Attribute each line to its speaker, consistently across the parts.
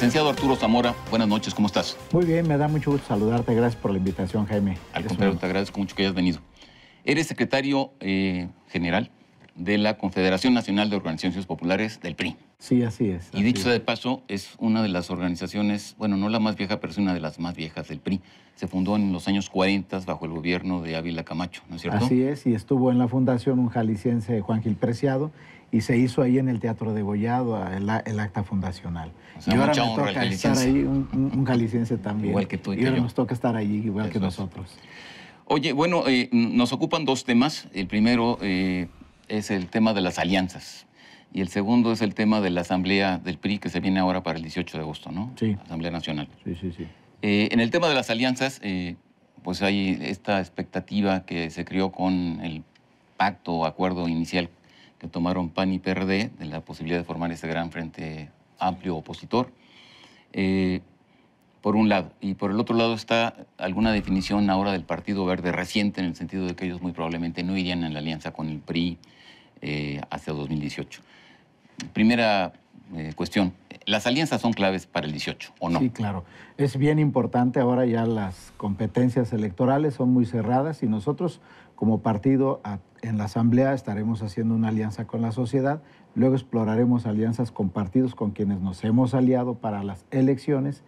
Speaker 1: Licenciado Arturo Zamora, buenas noches, ¿cómo estás?
Speaker 2: Muy bien, me da mucho gusto saludarte. Gracias por la invitación, Jaime.
Speaker 1: Al contrario, te agradezco mucho que hayas venido. Eres secretario general de la Confederación Nacional de Organizaciones Populares del PRI.
Speaker 2: Sí, así es.
Speaker 1: Y dicho sea de paso, es una de las organizaciones, bueno, no la más vieja, pero es una de las más viejas del PRI. Se fundó en los años 40 bajo el gobierno de Ávila Camacho, ¿no es cierto?
Speaker 2: Así es, y estuvo en la fundación un jalisciense, Juan Gil Preciado, y se hizo ahí en el Teatro Degollado el acta fundacional.
Speaker 1: O sea,
Speaker 2: y ahora
Speaker 1: mucha
Speaker 2: me
Speaker 1: honra
Speaker 2: toca
Speaker 1: al
Speaker 2: estar
Speaker 1: jalisciense.
Speaker 2: ahí, un jalisciense también.
Speaker 1: Igual que tú y
Speaker 2: y ahora
Speaker 1: yo.
Speaker 2: nos toca estar allí, igual que
Speaker 1: Eso es.
Speaker 2: nosotros.
Speaker 1: Oye, bueno, nos ocupan dos temas. El primero es el tema de las alianzas. Y el segundo es el tema de la asamblea del PRI que se viene ahora para el 18 de agosto, ¿no?
Speaker 2: Sí.
Speaker 1: Asamblea Nacional.
Speaker 2: Sí, sí, sí.
Speaker 1: En el tema de las alianzas, pues hay esta expectativa que se creó con el pacto o acuerdo inicial que tomaron PAN y PRD de la posibilidad de formar ese gran frente amplio opositor, por un lado. Y por el otro lado está alguna definición ahora del Partido Verde reciente, en el sentido de que ellos muy probablemente no irían en la alianza con el PRI hacia 2018. Primera cuestión, ¿las alianzas son claves para el 18 o no?
Speaker 2: Sí, claro. Es bien importante. Ahora ya las competencias electorales son muy cerradas y nosotros como partido en la Asamblea estaremos haciendo una alianza con la sociedad. Luego exploraremos alianzas con partidos con quienes nos hemos aliado para las elecciones.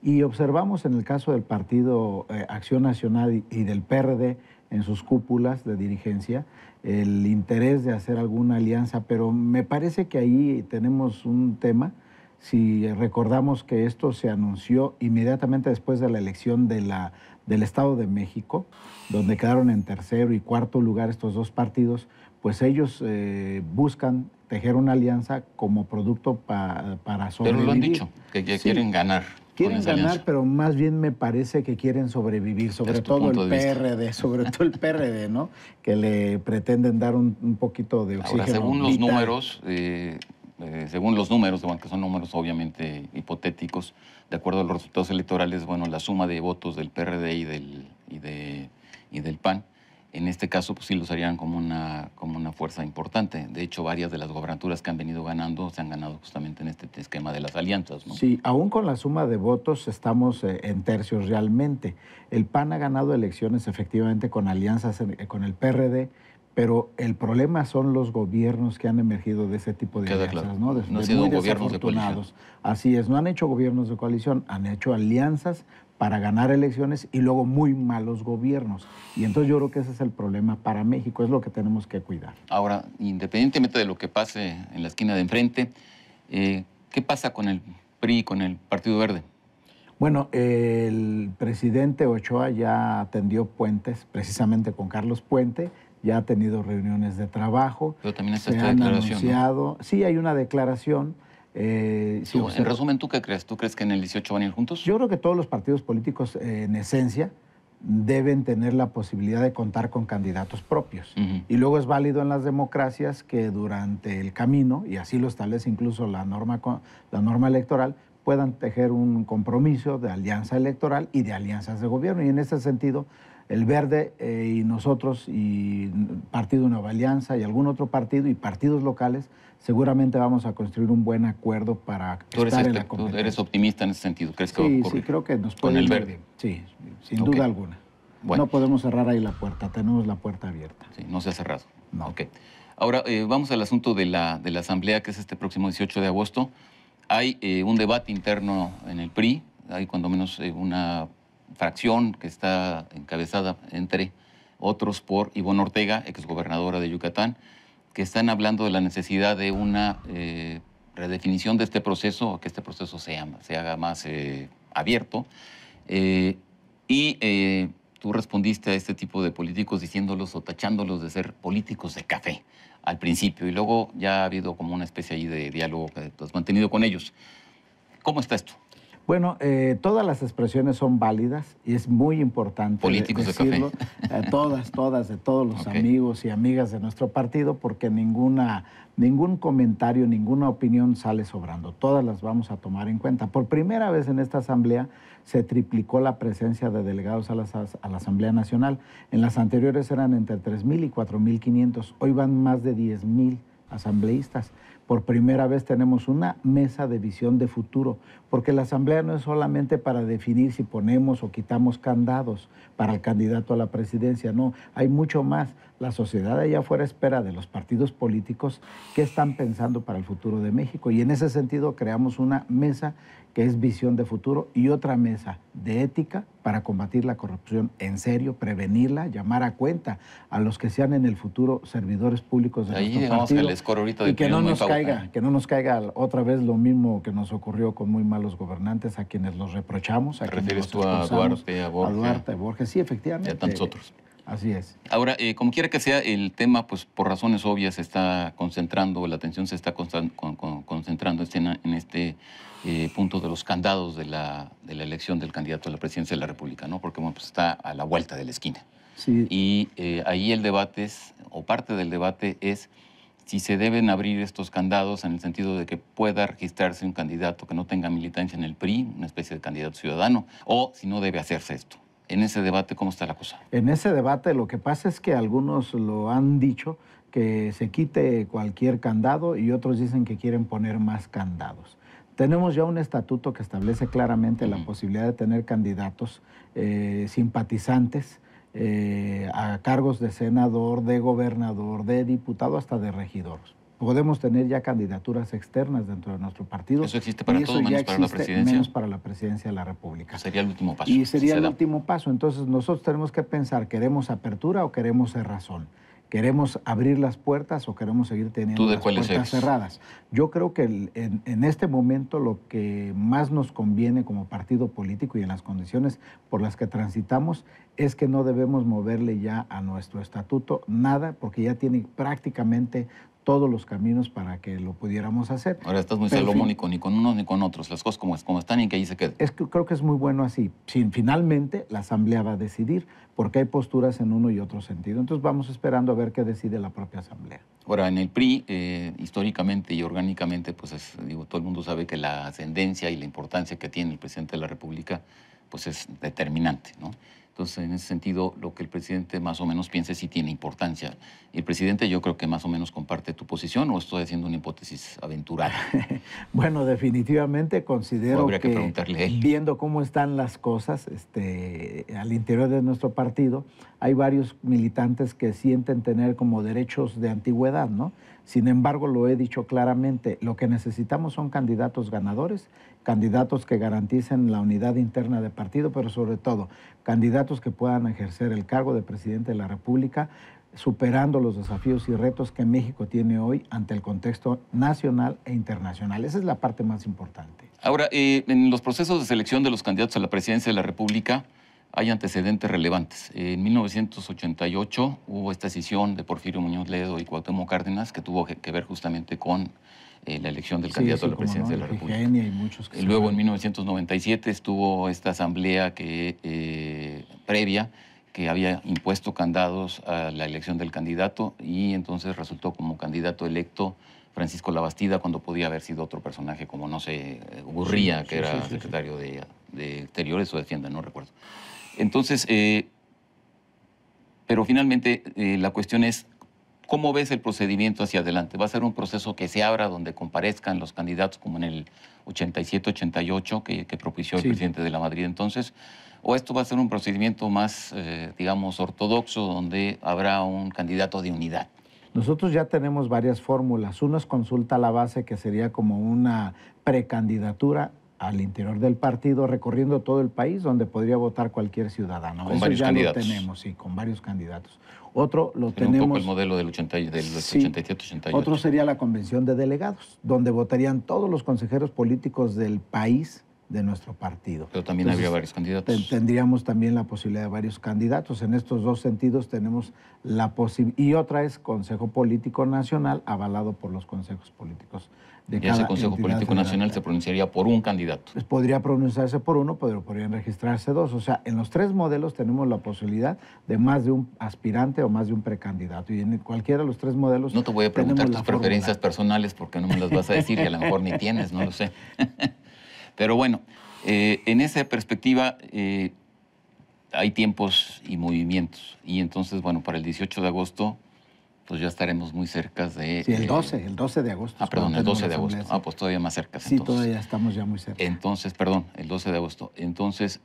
Speaker 2: Y observamos en el caso del Partido Acción Nacional y del PRD en sus cúpulas de dirigencia el interés de hacer alguna alianza, pero me parece que ahí tenemos un tema. Si recordamos que esto se anunció inmediatamente después de la elección del Estado de México, donde quedaron en tercero y cuarto lugar estos dos partidos, pues ellos buscan tejer una alianza como producto para sobrevivir.
Speaker 1: Pero lo han dicho, que ya quieren ganar.
Speaker 2: Quieren ganar, pero más bien me parece que quieren sobrevivir, sobre todo el PRD, sobre todo el PRD, ¿no? Que le pretenden dar un poquito de oxígeno.
Speaker 1: Ahora, según los números, que son números obviamente hipotéticos, de acuerdo a los resultados electorales, bueno, la suma de votos del PRD y del PAN, en este caso, pues sí los harían como una fuerza importante. De hecho, varias de las gobernaturas que han venido ganando se han ganado justamente en este esquema de las alianzas, ¿no?
Speaker 2: Sí, aún con la suma de votos estamos en tercios realmente. El PAN ha ganado elecciones efectivamente con alianzas con el PRD, pero el problema son los gobiernos que han emergido de ese tipo de
Speaker 1: Queda
Speaker 2: alianzas,
Speaker 1: claro.
Speaker 2: ¿no?
Speaker 1: No han sido gobiernos de coalición.
Speaker 2: Así es, no han hecho gobiernos de coalición, han hecho alianzas para ganar elecciones y luego muy malos gobiernos. Y entonces yo creo que ese es el problema para México, es lo que tenemos que cuidar.
Speaker 1: Ahora, independientemente de lo que pase en la esquina de enfrente, ¿qué pasa con el PRI, con el Partido Verde?
Speaker 2: Bueno, el presidente Ochoa ya tendió puentes, precisamente con Carlos Puente, ya ha tenido reuniones de trabajo.
Speaker 1: Pero también está
Speaker 2: se
Speaker 1: esta
Speaker 2: han
Speaker 1: declaración,
Speaker 2: anunciado, ¿no? Sí, hay una declaración.
Speaker 1: En resumen, ¿tú qué crees? ¿Tú crees que en el 18 van a ir juntos?
Speaker 2: Yo creo que todos los partidos políticos, en esencia, deben tener la posibilidad de contar con candidatos propios. Y luego es válido en las democracias que durante el camino, y así lo establece incluso la norma electoral, puedan tejer un compromiso de alianza electoral y de alianzas de gobierno. Y en ese sentido, el Verde y nosotros, y Partido Nueva Alianza y algún otro partido y partidos locales, seguramente vamos a construir un buen acuerdo para estar en la competencia.
Speaker 1: ¿Tú eres optimista en ese sentido? ¿Crees que va a ocurrir?
Speaker 2: Sí, creo que nos puede
Speaker 1: ¿Con el
Speaker 2: ir
Speaker 1: Verde?
Speaker 2: bien. Sí, sin duda alguna.
Speaker 1: Bueno.
Speaker 2: No podemos cerrar ahí la puerta, tenemos la puerta abierta.
Speaker 1: Sí, no se ha cerrado.
Speaker 2: No.
Speaker 1: Ok. Ahora, vamos al asunto de la asamblea, que es este próximo 18 de agosto. Hay un debate interno en el PRI, hay cuando menos una fracción que está encabezada, entre otros, por Ivonne Ortega, exgobernadora de Yucatán, que están hablando de la necesidad de una redefinición de este proceso, que este proceso se haga más abierto. Tú respondiste a este tipo de políticos diciéndolos o tachándolos de ser políticos de café al principio, y luego ya ha habido como una especie ahí de diálogo que tú has mantenido con ellos. ¿Cómo está esto?
Speaker 2: Bueno, todas las expresiones son válidas y es muy importante
Speaker 1: políticos
Speaker 2: decirlo.
Speaker 1: De café.
Speaker 2: Todas, de todos los amigos y amigas de nuestro partido, porque ningún comentario, ninguna opinión sale sobrando. Todas las vamos a tomar en cuenta. Por primera vez en esta asamblea se triplicó la presencia de delegados a la Asamblea Nacional. En las anteriores eran entre 3,000 y 4,500. Hoy van más de 10,000 asambleístas. por primera vez tenemos una mesa de visión de futuro, porque la Asamblea no es solamente para definir si ponemos o quitamos candados para el candidato a la presidencia, no, hay mucho más. La sociedad allá afuera espera de los partidos políticos qué están pensando para el futuro de México, y en ese sentido creamos una mesa que es visión de futuro y otra mesa de ética para combatir la corrupción en serio, prevenirla, llamar a cuenta a los que sean en el futuro servidores públicos de nuestro partido, y que no nos caiga otra vez lo mismo que nos ocurrió con muy malos gobernantes a quienes los reprochamos.
Speaker 1: ¿Te refieres tú a Duarte, a Borges?
Speaker 2: A Duarte, a Borges, sí, efectivamente.
Speaker 1: Y a tantos otros.
Speaker 2: Así es.
Speaker 1: Ahora, como quiera que sea, el tema, pues por razones obvias, se está concentrando, la atención se está concentrando en este punto de los candados de la elección del candidato a la presidencia de la República, ¿no? Porque bueno, pues está a la vuelta de la esquina.
Speaker 2: Sí.
Speaker 1: Y ahí el debate o parte del debate es si se deben abrir estos candados en el sentido de que pueda registrarse un candidato que no tenga militancia en el PRI, una especie de candidato ciudadano, o si no debe hacerse esto. En ese debate, ¿cómo está la cosa?
Speaker 2: En ese debate lo que pasa es que algunos lo han dicho, que se quite cualquier candado, y otros dicen que quieren poner más candados. Tenemos ya un estatuto que establece claramente la posibilidad de tener candidatos simpatizantes a cargos de senador, de gobernador, de diputado, hasta de regidor. Podemos tener ya candidaturas externas dentro de nuestro partido.
Speaker 1: Eso existe para todo, menos para la presidencia.
Speaker 2: Menos para la presidencia de la República.
Speaker 1: Sería el último paso.
Speaker 2: Y sería el último paso. Entonces nosotros tenemos que pensar, ¿queremos apertura o queremos cerrazón? ¿Queremos abrir las puertas o queremos seguir teniendo las puertas cerradas? Yo creo que en este momento lo que más nos conviene como partido político y en las condiciones por las que transitamos es que no debemos moverle ya a nuestro estatuto nada, porque ya tiene prácticamente todos los caminos para que lo pudiéramos hacer.
Speaker 1: Ahora estás muy salomónico, ni con unos ni con otros, las cosas como están y que ahí se queden.
Speaker 2: Creo que es muy bueno así. Finalmente la Asamblea va a decidir, porque hay posturas en uno y otro sentido. Entonces vamos esperando a ver qué decide la propia Asamblea.
Speaker 1: Ahora, en el PRI, históricamente y orgánicamente, pues todo el mundo sabe que la ascendencia y la importancia que tiene el presidente de la República, pues es determinante, ¿no? Entonces, en ese sentido, lo que el presidente más o menos piense sí tiene importancia. Y el presidente yo creo que más o menos comparte tu posición, ¿o estoy haciendo una hipótesis aventurada?
Speaker 2: Bueno, definitivamente considero
Speaker 1: que preguntarle a él.
Speaker 2: Viendo cómo están las cosas al interior de nuestro partido, hay varios militantes que sienten tener como derechos de antigüedad, ¿no? Sin embargo, lo he dicho claramente, lo que necesitamos son candidatos ganadores, candidatos que garanticen la unidad interna del partido, pero sobre todo candidatos que puedan ejercer el cargo de presidente de la República, superando los desafíos y retos que México tiene hoy ante el contexto nacional e internacional. Esa es la parte más importante.
Speaker 1: Ahora, en los procesos de selección de los candidatos a la presidencia de la República hay antecedentes relevantes. En 1988 hubo esta decisión de Porfirio Muñoz Ledo y Cuauhtémoc Cárdenas que tuvo que ver justamente con la elección del candidato a la presidencia de la República.
Speaker 2: Y muchos que
Speaker 1: luego, en 1997, estuvo esta asamblea previa que había impuesto candados a la elección del candidato, y entonces resultó como candidato electo Francisco Labastida, cuando podía haber sido otro personaje como, no sé, Gurría, que era secretario de Exteriores o de Hacienda, no recuerdo. Entonces, pero finalmente la cuestión es, ¿cómo ves el procedimiento hacia adelante? ¿Va a ser un proceso que se abra donde comparezcan los candidatos como en el 87-88 que propició el presidente de la Madrid entonces? ¿O esto va a ser un procedimiento más, digamos, ortodoxo, donde habrá un candidato de unidad?
Speaker 2: Nosotros ya tenemos varias fórmulas. Uno es consulta a la base, que sería como una precandidatura al interior del partido, recorriendo todo el país, donde podría votar cualquier ciudadano.
Speaker 1: Con varios candidatos.
Speaker 2: Lo tenemos, sí, con varios candidatos. Otro lo
Speaker 1: tenemos... un poco el modelo del 87-88.
Speaker 2: Otro sería la convención de delegados, donde votarían todos los consejeros políticos del país de nuestro partido.
Speaker 1: Pero también habría varios candidatos.
Speaker 2: Tendríamos también la posibilidad de varios candidatos. En estos dos sentidos tenemos la posibilidad. Y otra es Consejo Político Nacional, avalado por los consejos políticos de cada entidad.
Speaker 1: Y ese Consejo Político Nacional se pronunciaría por un candidato.
Speaker 2: Pues podría pronunciarse por uno, pero podrían registrarse dos. O sea, en los tres modelos tenemos la posibilidad de más de un aspirante o más de un precandidato. Y en cualquiera de los tres modelos...
Speaker 1: No te voy a preguntar tus preferencias personales, porque no me las vas a decir y a lo mejor ni tienes, no lo sé. Pero bueno, en esa perspectiva hay tiempos y movimientos. Y entonces, bueno, para el 18 de agosto Pues ya estaremos muy cerca de...
Speaker 2: Sí, el 12 de agosto.
Speaker 1: Perdón, el 12 de agosto.
Speaker 2: Asamblea, sí.
Speaker 1: Pues todavía más cerca.
Speaker 2: Sí,
Speaker 1: entonces.
Speaker 2: todavía estamos ya muy cerca.
Speaker 1: Entonces, perdón, el 12 de agosto. Entonces,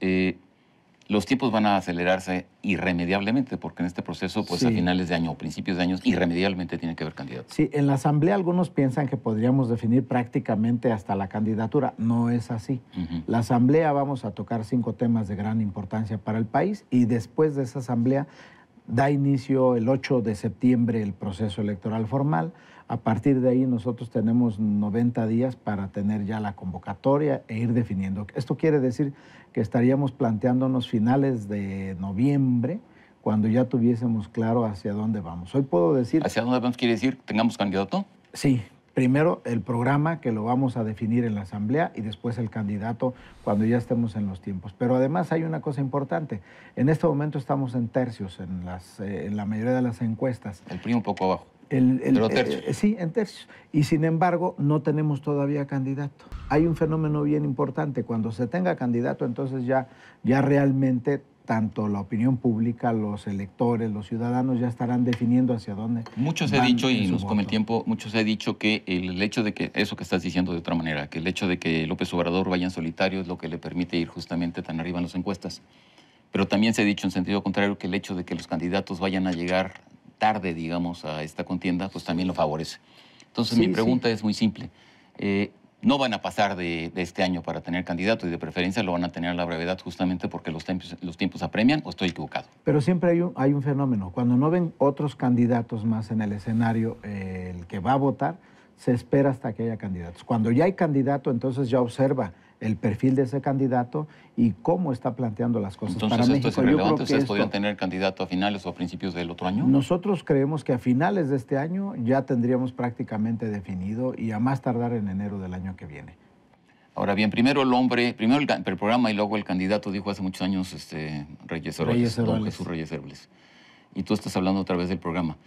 Speaker 1: los tiempos van a acelerarse irremediablemente, porque en este proceso, pues
Speaker 2: Sí.
Speaker 1: a finales de año o principios de años, irremediablemente tiene que haber candidatos.
Speaker 2: Sí, en la Asamblea algunos piensan que podríamos definir prácticamente hasta la candidatura. No es así. La Asamblea vamos a tocar 5 temas de gran importancia para el país y después de esa Asamblea da inicio el 8 de septiembre el proceso electoral formal. A partir de ahí nosotros tenemos 90 días para tener ya la convocatoria e ir definiendo. Esto quiere decir que estaríamos planteándonos finales de noviembre, cuando ya tuviésemos claro hacia dónde vamos. Hoy puedo decir...
Speaker 1: ¿Hacia dónde vamos quiere decir? ¿Tengamos candidato?
Speaker 2: Sí. Primero el programa, que lo vamos a definir en la Asamblea, y después el candidato cuando ya estemos en los tiempos. Pero además hay una cosa importante. En este momento estamos en tercios en la mayoría de las encuestas.
Speaker 1: El PRI un poco abajo. Pero tercios.
Speaker 2: Sí, en tercios. Y sin embargo, no tenemos todavía candidato. Hay un fenómeno bien importante. Cuando se tenga candidato, entonces ya realmente tanto la opinión pública, los electores, los ciudadanos ya estarán definiendo hacia dónde.
Speaker 1: Muchos he dicho, y nos come el tiempo, muchos he dicho que el hecho de que, eso que estás diciendo de otra manera, que el hecho de que López Obrador vaya en solitario es lo que le permite ir justamente tan arriba en las encuestas. Pero también se ha dicho en sentido contrario que el hecho de que los candidatos vayan a llegar tarde, digamos, a esta contienda, pues también lo favorece. Entonces mi pregunta es muy simple. No van a pasar de este año para tener candidato y de preferencia lo van a tener a la brevedad justamente porque los tiempos apremian, ¿o estoy equivocado?
Speaker 2: Pero siempre hay un fenómeno. Cuando no ven otros candidatos más en el escenario, el que va a votar, se espera hasta que haya candidatos. Cuando ya hay candidato, entonces ya observa el perfil de ese candidato y cómo está planteando las cosas.
Speaker 1: Entonces,
Speaker 2: para
Speaker 1: ¿esto
Speaker 2: México,
Speaker 1: es irrelevante? ¿Ustedes podrían tener candidato a finales o a principios del otro año?
Speaker 2: Nosotros creemos que a finales de este año ya tendríamos prácticamente definido y a más tardar en enero del año que viene.
Speaker 1: Ahora bien, primero el programa y luego el candidato, dijo hace muchos años Reyes Heroles, don Jesús Reyes Heroles. Y tú estás hablando otra vez del programa.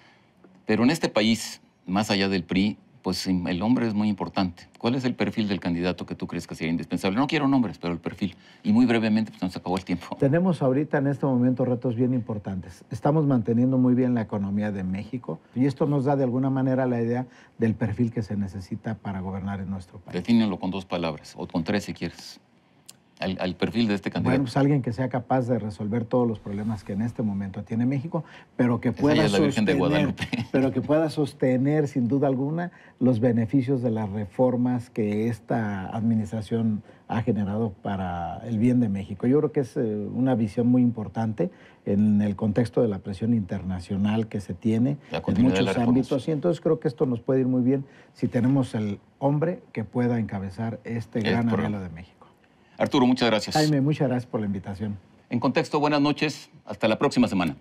Speaker 1: Pero en este país, más allá del PRI, pues el nombre es muy importante. ¿Cuál es el perfil del candidato que tú crees que sería indispensable? No quiero nombres, pero el perfil. Y muy brevemente, pues nos acabó el tiempo.
Speaker 2: Tenemos ahorita en este momento retos bien importantes. Estamos manteniendo muy bien la economía de México y esto nos da de alguna manera la idea del perfil que se necesita para gobernar en nuestro país.
Speaker 1: Defínelo con 2 palabras, o con 3 si quieres. Al perfil de este candidato.
Speaker 2: Bueno, pues alguien que sea capaz de resolver todos los problemas que en este momento tiene México, pero que pueda sostener sin duda alguna los beneficios de las reformas que esta administración ha generado para el bien de México. Yo creo que es una visión muy importante en el contexto de la presión internacional que se tiene en muchos ámbitos, y entonces creo que esto nos puede ir muy bien si tenemos el hombre que pueda encabezar este gran anhelo de México.
Speaker 1: Arturo, muchas gracias.
Speaker 2: Jaime, muchas gracias por la invitación.
Speaker 1: En Contexto, buenas noches. Hasta la próxima semana.